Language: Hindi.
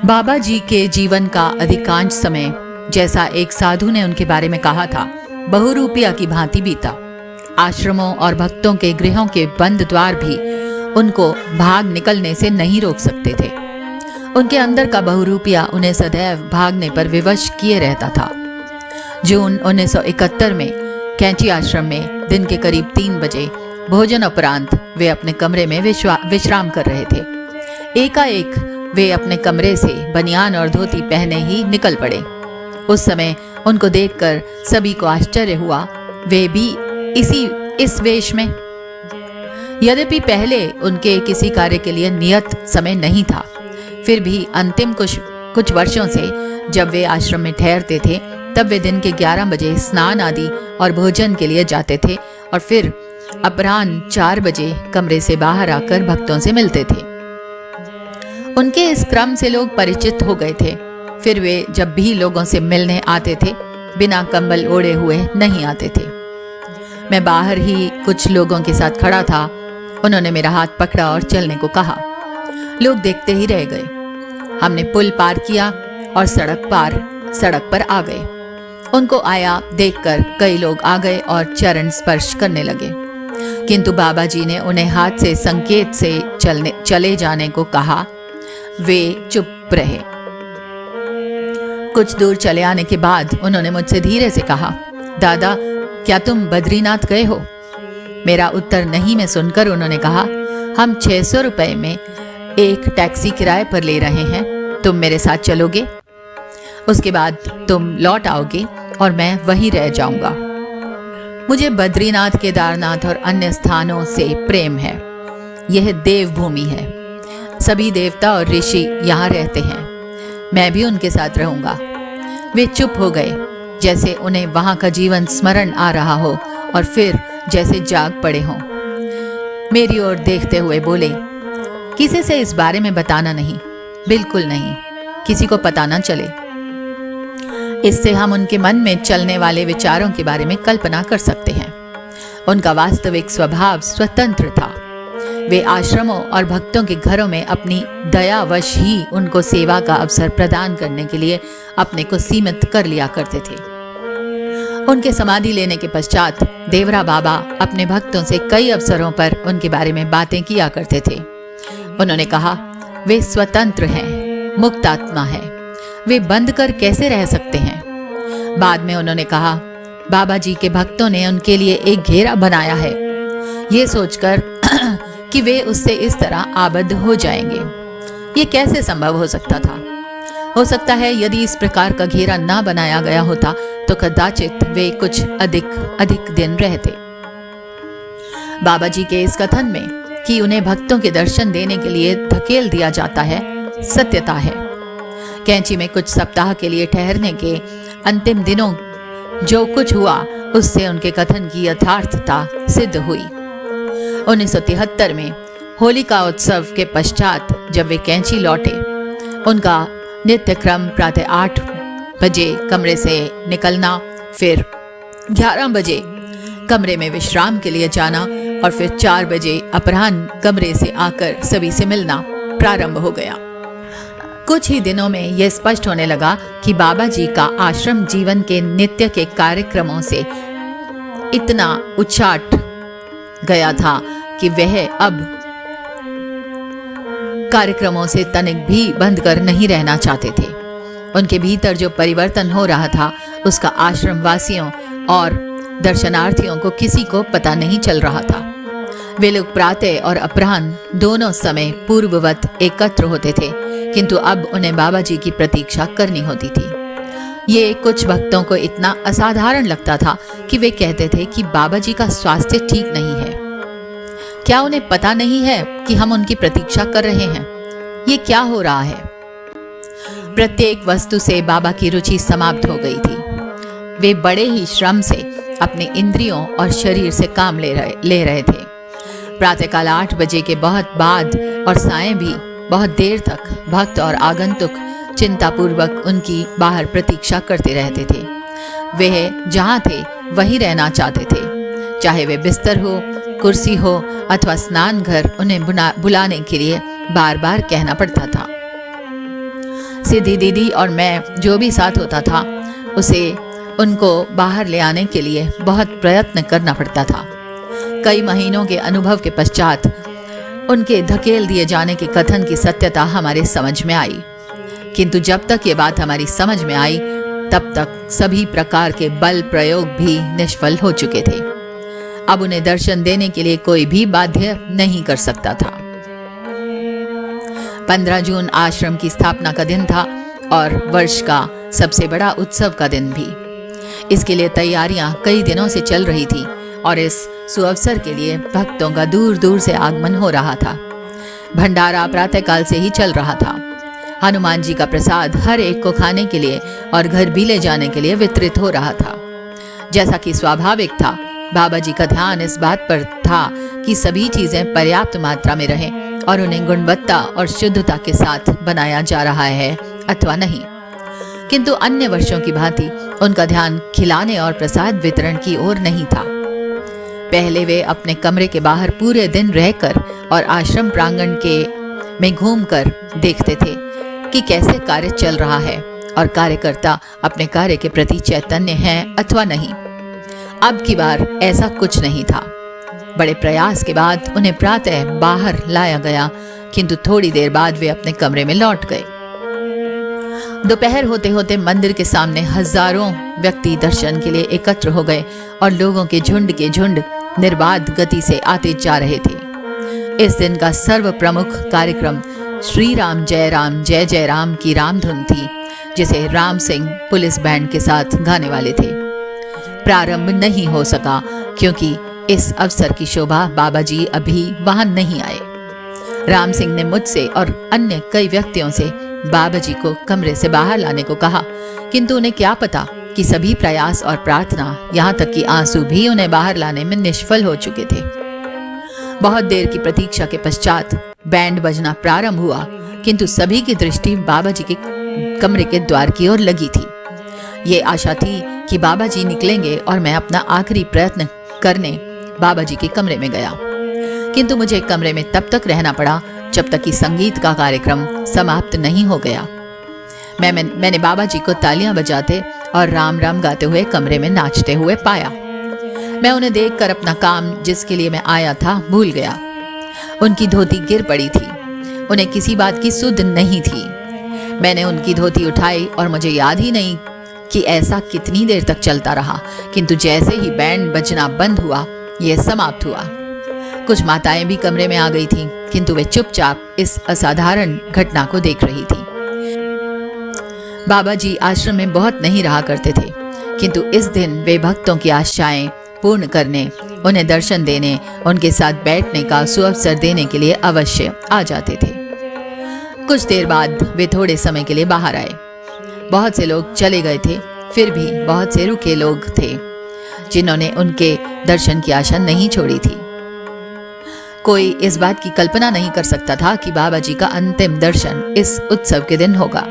बाबा जी के जीवन का अधिकांश समय, जैसा एक साधु ने उनके बारे में कहा था, बहुरूपिया की भांति बीता। आश्रमों और भक्तों के गृहों के बंद द्वार भी उनको भाग निकलने से नहीं रोक सकते थे। उनके अंदर का बहुरूपिया उन्हें सदैव भागने पर विवश किए रहता था। जून 1971 में कैंची आश्रम में दिन के करीब 3 बजे भोजन उपरांत वे अपने कमरे में विश्राम कर रहे थे। एकाएक वे अपने कमरे से बनियान और धोती पहने ही निकल पड़े। उस समय उनको देखकर सभी को आश्चर्य हुआ, वे भी इस वेश में। यद्यपि पहले उनके किसी कार्य के लिए नियत समय नहीं था, फिर भी अंतिम कुछ वर्षों से जब वे आश्रम में ठहरते थे, तब वे दिन के 11 बजे स्नान आदि और भोजन के लिए जाते थे और फिर अपराह्न 4 बजे कमरे से बाहर आकर भक्तों से मिलते थे। उनके इस क्रम से लोग परिचित हो गए थे। फिर वे जब भी लोगों से मिलने आते थे, बिना कंबल ओढ़े हुए नहीं आते थे। मैं बाहर ही कुछ लोगों के साथ खड़ा था। उन्होंने मेरा हाथ पकड़ा और चलने को कहा। लोग देखते ही रह गए। हमने पुल पार किया और सड़क पर आ गए। उनको आया देखकर कई लोग आ गए और चरण स्पर्श करने लगे, किंतु बाबा जी ने उन्हें हाथ से संकेत से चले जाने को कहा। वे चुप रहे। कुछ दूर चले आने के बाद उन्होंने मुझसे धीरे से कहा, दादा, क्या तुम बद्रीनाथ गए हो? मेरा उत्तर नहीं में सुनकर उन्होंने कहा, हम 600 रुपए में एक टैक्सी किराए पर ले रहे हैं, तुम मेरे साथ चलोगे? उसके बाद तुम लौट आओगे और मैं वहीं रह जाऊंगा। मुझे बद्रीनाथ, केदारनाथ और अन्य स्थानों से प्रेम है। यह देवभूमि है। सभी देवता और ऋषि यहाँ रहते हैं। मैं भी उनके साथ रहूंगा। वे चुप हो गए, जैसे उन्हें वहां का जीवन स्मरण आ रहा हो और फिर जैसे जाग पड़े हों। मेरी ओर देखते हुए बोले, किसी से इस बारे में बताना नहीं, बिल्कुल नहीं, किसी को पता ना चले। इससे हम उनके मन में चलने वाले विचारों के बारे में कल्पना कर सकते हैं। उनका वास्तविक स्वभाव स्वतंत्र था। वे आश्रमों और भक्तों के घरों में अपनी दयावश ही उनको सेवा का अवसर प्रदान करने के लिए अपने को सीमित कर लिया करते थे। उनके समाधि लेने के पश्चात देवरा बाबा अपने भक्तों से कई अवसरों पर उनके बारे में बातें किया करते थे। उन्होंने कहा, वे स्वतंत्र हैं, मुक्त आत्मा है, वे बंद कर कैसे रह सकते हैं? बाद में उन्होंने कहा, बाबा जी के भक्तों ने उनके लिए एक घेरा बनाया है, ये सोचकर कि वे उससे इस तरह आबद्ध हो जाएंगे। ये कैसे संभव हो सकता था? हो सकता है यदि इस प्रकार का घेरा ना बनाया गया होता तो कदाचित वे कुछ अधिक दिन रहते। बाबा जी के इस कथन में कि उन्हें भक्तों के दर्शन देने के लिए धकेल दिया जाता है, सत्यता है। कैंची में कुछ सप्ताह के लिए ठहरने के अंतिम दिनों जो कुछ हुआ, उससे उनके कथन की यथार्थता सिद्ध हुई। 1973 में होलिका उत्सव के पश्चात जब वे कैंची लौटे, उनका नित्य क्रम प्रातः 8 बजे कमरे से निकलना, फिर 11 बजे कमरे में विश्राम के लिए जाना और फिर 4 बजे अपराह्न कमरे से आकर सभी से मिलना प्रारंभ हो गया। कुछ ही दिनों में यह स्पष्ट होने लगा कि बाबा जी का आश्रम जीवन के नित्य के कार्यक्रमों से इतना उचाट गया था कि वह अब कार्यक्रमों से तनिक भी बंद कर नहीं रहना चाहते थे। उनके भीतर जो परिवर्तन हो रहा था, उसका आश्रम वासियों और दर्शनार्थियों को किसी को पता नहीं चल रहा था। वे लोग प्रातः और अपराह्न दोनों समय पूर्ववत एकत्र होते थे, किंतु अब उन्हें बाबा जी की प्रतीक्षा करनी होती थी। ये कुछ भक्तों को इतना असाधारण लगता था कि वे कहते थे कि बाबा जी का स्वास्थ्य ठीक नहीं है। क्या उन्हें पता नहीं है कि हम उनकी प्रतीक्षा कर रहे हैं? ये क्या हो रहा है? प्रत्येक वस्तु से बाबा की रुचि समाप्त हो गई थी। वे बड़े ही श्रम से अपने इंद्रियों और शरीर से काम ले रहे थे। प्रातःकाल 8 बजे के बहुत बाद और सायं भी बहुत देर तक भक्त और आगंतुक चिंतापूर्वक उनकी बाहर प्रतीक्षा करते रहते थे। वे जहाँ थे वहीं रहना चाहते थे, चाहे वे बिस्तर हो, कुर्सी हो अथवा स्नान घर, उन्हें बुलाने के लिए बार बार कहना पड़ता था। सिद्धि दीदी और मैं जो भी साथ होता था, उसे उनको बाहर ले आने के लिए बहुत प्रयत्न करना पड़ता था। कई महीनों के अनुभव के पश्चात उनके धकेल दिए जाने के कथन की सत्यता हमारे समझ में आई, किंतु जब तक ये बात हमारी समझ में आई तब तक सभी प्रकार के बल प्रयोग भी निष्फल हो चुके थे। अब उन्हें दर्शन देने के लिए कोई भी बाध्य नहीं कर सकता था। 15 जून आश्रम की स्थापना का दिन था और वर्ष का सबसे बड़ा उत्सव का दिन भी। इसके लिए तैयारियां कई दिनों से चल रही थी और इस सुअवसर के लिए भक्तों का दूर दूर से आगमन हो रहा था। भंडारा प्रातःकाल से ही चल रहा था। हनुमान जी का प्रसाद हर एक को खाने के लिए और घर भी ले जाने के लिए वितरित हो रहा था। जैसा कि स्वाभाविक था, बाबा जी का ध्यान इस बात पर था कि सभी चीजें पर्याप्त मात्रा में रहें और उन्हें गुणवत्ता और शुद्धता के साथ बनाया जा रहा है अथवा नहीं। किंतु अन्य वर्षों की भांति उनका ध्यान खिलाने और प्रसाद वितरण की ओर नहीं था। पहले वे अपने कमरे के बाहर पूरे दिन रहकर और आश्रम प्रांगण में घूमकर देखते थे कि कैसे कार्य चल रहा है और कार्यकर्ता अपने कार्य के प्रति चैतन्य हैं अथवा नहीं। अब की बार ऐसा कुछ नहीं था। बड़े प्रयास के बाद उन्हें प्रातः बाहर लाया गया, किंतु थोड़ी देर बाद वे अपने कमरे में लौट गए। दोपहर होते होते मंदिर के सामने हजारों व्यक्ति दर्शन के लिए एकत्र हो गए और लोगों के झुंड निर्बाध गति से आते जा रहे थे। इस दिन का सर्व प्रमुख कार्यक्रम श्री राम जय जय राम की रामधुन थी, जिसे राम सिंह पुलिस बैंड के साथ गाने वाले थे। प्रारंभ नहीं हो सका क्योंकि इस अवसर की शोभा बाबा जी अभी वहां नहीं आए। राम सिंह ने मुझसे और अन्य कई व्यक्तियों से बाबा जी को कमरे से बाहर लाने को कहा, किंतु उन्हें क्या पता कि सभी प्रयास और प्रार्थना, यहाँ तक कि आंसू भी उन्हें बाहर लाने में निष्फल हो चुके थे। बहुत देर की प्रतीक्षा के पश्चात बैंड बजना प्रारंभ हुआ, किंतु सभी की दृष्टि बाबा जी के कमरे के द्वार की ओर लगी थी। ये आशा थी कि बाबा जी निकलेंगे और मैं अपना आखिरी प्रयत्न करने बाबा जी के कमरे में गया, किंतु मुझे कमरे में तब तक रहना पड़ा जब तक कि संगीत का कार्यक्रम समाप्त नहीं हो गया। मैंने बाबा जी को तालियां बजाते और राम राम गाते हुए कमरे में नाचते हुए पाया। मैं उन्हें देखकर अपना काम जिसके लिए मैं आया था भूल गया। उनकी धोती गिर पड़ी थी। उन्हें किसी बात की सुध नहीं थी। मैंने उनकी धोती उठाई और मुझे याद ही नहीं कि ऐसा कितनी देर तक चलता रहा, किंतु जैसे ही बैंड बजना बंद हुआ, यह समाप्त हुआ। कुछ माताएं भी कमरे में आ गई थीं, किंतु वे चुपचाप इस असाधारण घटना को देख रही थी। बाबा जी आश्रम में बहुत नहीं रहा करते थे, किंतु इस दिन वे भक्तों की आशाएं पूर्ण करने, उन्हें दर्शन देने, उनके साथ बैठने का सुअवसर देने के लिए अवश्य आ जाते थे। कुछ देर बाद वे थोड़े समय के लिए बाहर आए। बहुत से लोग चले गए थे, फिर भी बहुत से रुके लोग थे जिन्होंने उनके दर्शन की आशा नहीं छोड़ी थी। कोई इस बात की कल्पना नहीं कर सकता था कि बाबा जी का अंतिम दर्शन इस उत्सव के दिन होगा।